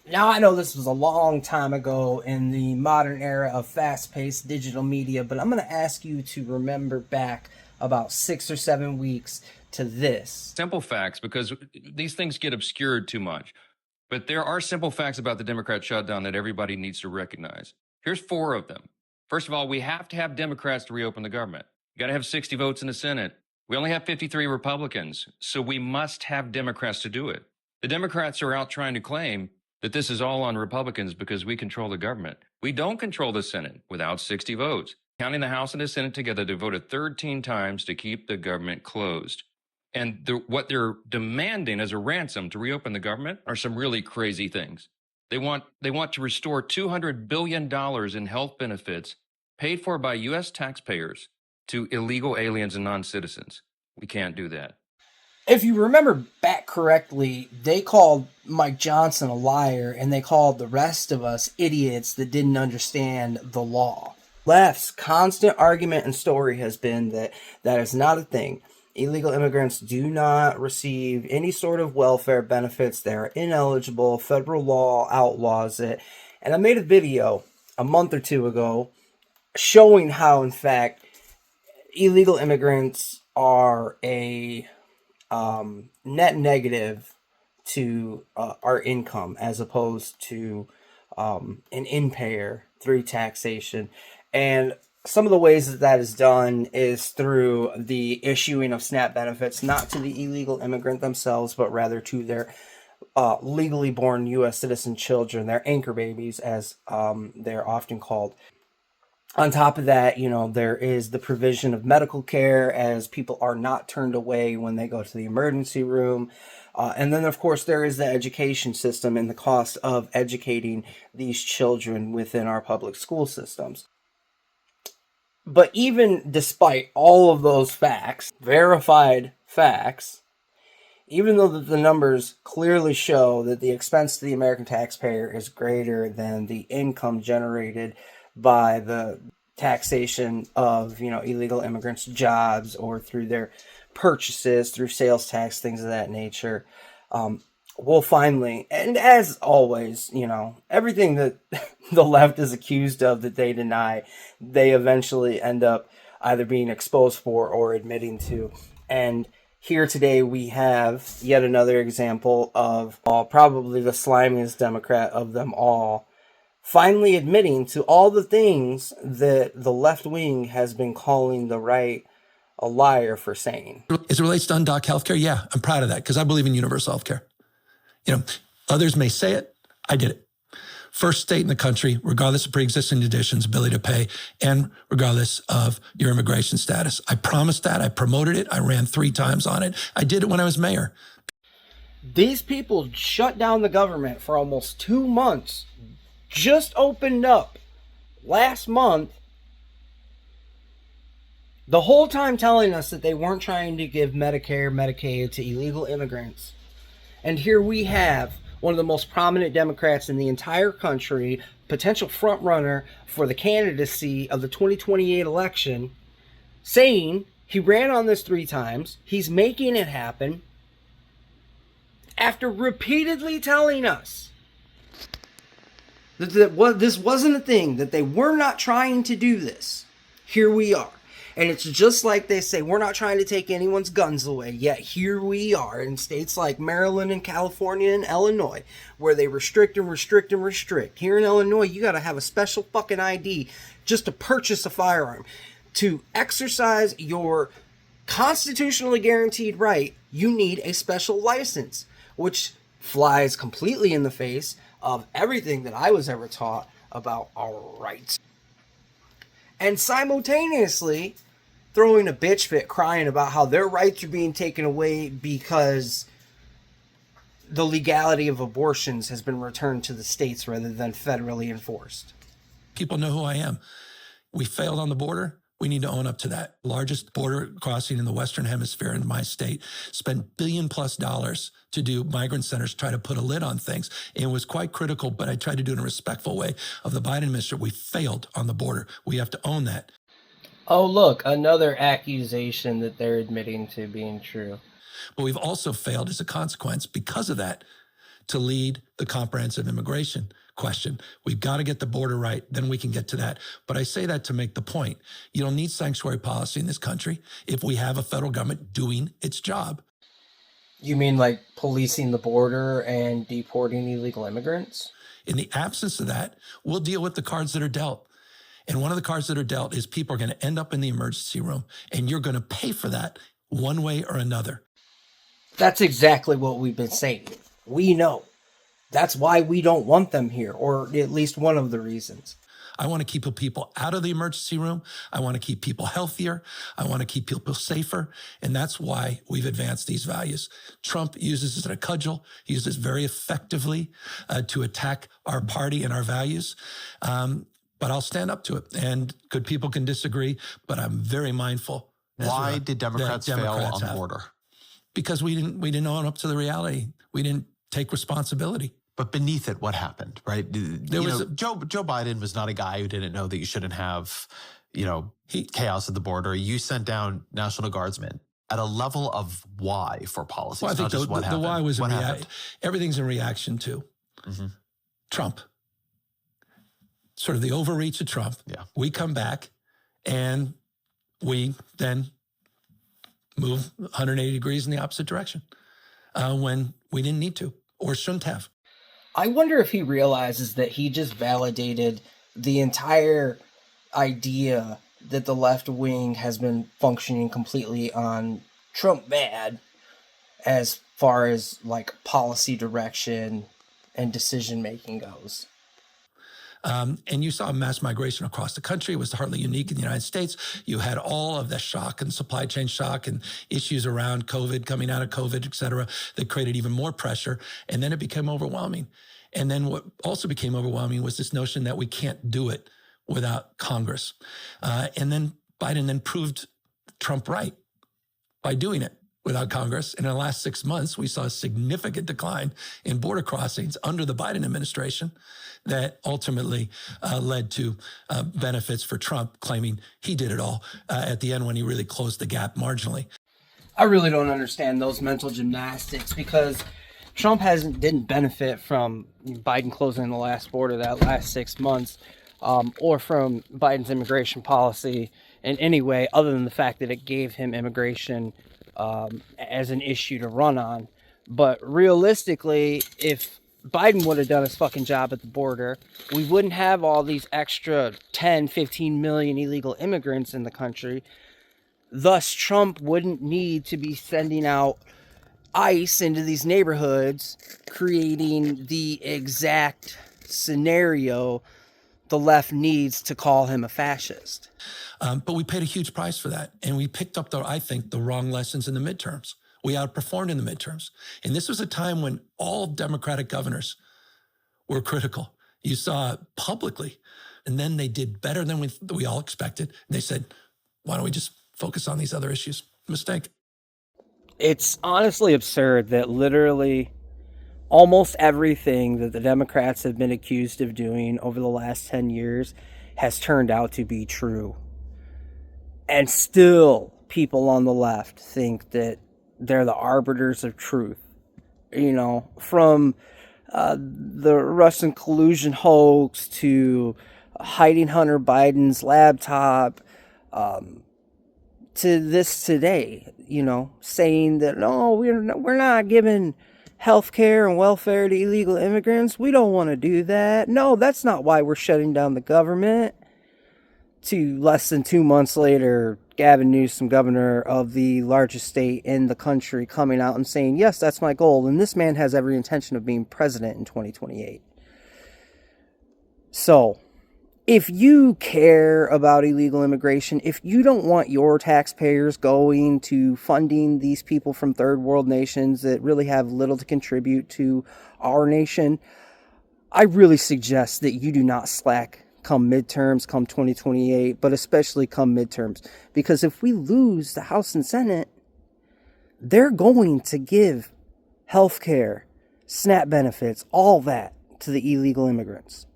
Now, I know this was a long time ago in the modern era of fast paced digital media, but I'm going to ask you to remember back about 6 or 7 weeks to this. Simple facts, because these things get obscured too much. But there are simple facts about the Democrat shutdown that everybody needs to recognize. Here's four of them. First of all, we have to have Democrats to reopen the government. You got to have 60 votes in the Senate. We only have 53 Republicans, so we must have Democrats to do it. The Democrats are out trying to claim that this is all on Republicans because we control the government. We don't control the Senate without 60 votes. Counting the House and the Senate together, they voted 13 times to keep the government closed. And what they're demanding as a ransom to reopen the government are some really crazy things. They want to restore $200 billion in health benefits paid for by U.S. taxpayers to illegal aliens and non-citizens. We can't do that. If you remember back correctly, they called Mike Johnson a liar and they called the rest of us idiots that didn't understand the law. Left's constant argument and story has been that that is not a thing. Illegal immigrants do not receive any sort of welfare benefits. They're ineligible. Federal law outlaws it. And I made a video a month or two ago showing how, in fact, illegal immigrants are a net negative to our income as opposed to an impayer through taxation. And some of the ways that that is done is through the issuing of SNAP benefits, not to the illegal immigrant themselves, but rather to their legally born U.S. citizen children, their anchor babies, as they're often called. On top of that, there is the provision of medical care as people are not turned away when they go to the emergency room. And then, of course, there is the education system and the cost of educating these children within our public school systems. But even despite all of those facts, verified facts, even though the numbers clearly show that the expense to the American taxpayer is greater than the income generated by the taxation of illegal immigrants' jobs or through their purchases, through sales tax, things of that nature, we'll finally, and as always, everything that the left is accused of that they deny, they eventually end up either being exposed for or admitting to. And here today we have yet another example of probably the slimiest Democrat of them all, finally admitting to all the things that the left wing has been calling the right a liar for saying. As it relates to undocked healthcare, yeah, I'm proud of that because I believe in universal healthcare. Others may say it. I did it. First state in the country, regardless of pre-existing conditions, ability to pay, and regardless of your immigration status. I promised that. I promoted it. I ran 3 times on it. I did it when I was mayor. These people shut down the government for almost 2 months, just opened up last month, the whole time telling us that they weren't trying to give Medicare, Medicaid to illegal immigrants. And here we have one of the most prominent Democrats in the entire country, potential frontrunner for the candidacy of the 2028 election, saying he ran on this 3 times, he's making it happen, after repeatedly telling us that this wasn't a thing, that they were not trying to do this. Here we are. And it's just like they say, we're not trying to take anyone's guns away, yet here we are in states like Maryland and California and Illinois, where they restrict and restrict and restrict. Here in Illinois, you got to have a special fucking ID just to purchase a firearm. To exercise your constitutionally guaranteed right, you need a special license, which flies completely in the face of everything that I was ever taught about our rights. And simultaneously throwing a bitch fit, crying about how their rights are being taken away because the legality of abortions has been returned to the states rather than federally enforced. People know who I am. We failed on the border. We need to own up to that. Largest border crossing in the Western Hemisphere in my state. Spent $1 billion+ to do migrant centers, try to put a lid on things. And it was quite critical, but I tried to do it in a respectful way of the Biden administration. We failed on the border. We have to own that. Oh, look, another accusation that they're admitting to being true. But we've also failed as a consequence because of that to lead the comprehensive immigration question. We've got to get the border right, then we can get to that. But I say that to make the point. You don't need sanctuary policy in this country if we have a federal government doing its job. You mean like policing the border and deporting illegal immigrants? In the absence of that, we'll deal with the cards that are dealt. And one of the cards that are dealt is people are going to end up in the emergency room, and you're going to pay for that one way or another. That's exactly what we've been saying. We know. That's why we don't want them here, or at least one of the reasons. I want to keep people out of the emergency room. I want to keep people healthier. I want to keep people safer. And that's why we've advanced these values. Trump uses it as a cudgel. He uses it very effectively to attack our party and our values. But I'll stand up to it. And good people can disagree, but I'm very mindful. Why did Democrats fail on the border? Because we didn't own up to the reality. We didn't take responsibility. But beneath it, what happened, right? Joe Biden was not a guy who didn't know that you shouldn't have, chaos at the border. You sent down National Guardsmen at a level of why for policies, well, I think not just what happened. The why was what happened? Everything's in reaction to Trump. Sort of the overreach of Trump. Yeah. We come back and we then move 180 degrees in the opposite direction when we didn't need to or shouldn't have. I wonder if he realizes that he just validated the entire idea that the left wing has been functioning completely on Trump bad as far as like policy direction and decision making goes. And you saw mass migration across the country. It was hardly unique in the United States. You had all of the shock and supply chain shock and issues around COVID, coming out of COVID, et cetera, that created even more pressure. And then it became overwhelming. And then what also became overwhelming was this notion that we can't do it without Congress. And then Biden then proved Trump right by doing it without Congress. And in the last 6 months, we saw a significant decline in border crossings under the Biden administration that ultimately led to benefits for Trump, claiming he did it all at the end when he really closed the gap marginally. I really don't understand those mental gymnastics because Trump didn't benefit from Biden closing the last border that last 6 months or from Biden's immigration policy in any way other than the fact that it gave him immigration as an issue to run on. But realistically, if Biden would have done his fucking job at the border, we wouldn't have all these extra 10, 15 million illegal immigrants in the country. Thus, Trump wouldn't need to be sending out ICE into these neighborhoods, creating the exact scenario the left needs to call him a fascist. But we paid a huge price for that. And we picked up, I think, the wrong lessons in the midterms. We outperformed in the midterms. And this was a time when all Democratic governors were critical. You saw it publicly. And then they did better than we all expected. And they said, why don't we just focus on these other issues? Mistake. It's honestly absurd that literally almost everything that the Democrats have been accused of doing over the last 10 years has turned out to be true. And still, people on the left think that they're the arbiters of truth. From the Russian collusion hoax to hiding Hunter Biden's laptop, to this today, saying that, no, we're not giving health care and welfare to illegal immigrants. We don't want to do that. No, that's not why we're shutting down the government. To less than 2 months later, Gavin Newsom, governor of the largest state in the country, coming out and saying, yes, that's my goal. And this man has every intention of being president in 2028. So, if you care about illegal immigration, if you don't want your taxpayers going to funding these people from third world nations that really have little to contribute to our nation, I really suggest that you do not slack come midterms, come 2028, but especially come midterms. Because if we lose the House and Senate, they're going to give health care, SNAP benefits, all that to the illegal immigrants.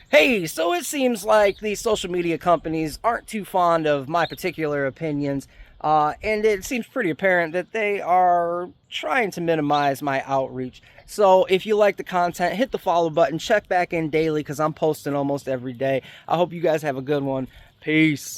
Hey, so it seems like these social media companies aren't too fond of my particular opinions And it seems pretty apparent that they are trying to minimize my outreach. So if you like the content, hit the follow button, check back in daily because I'm posting almost every day. I hope you guys have a good one. Peace.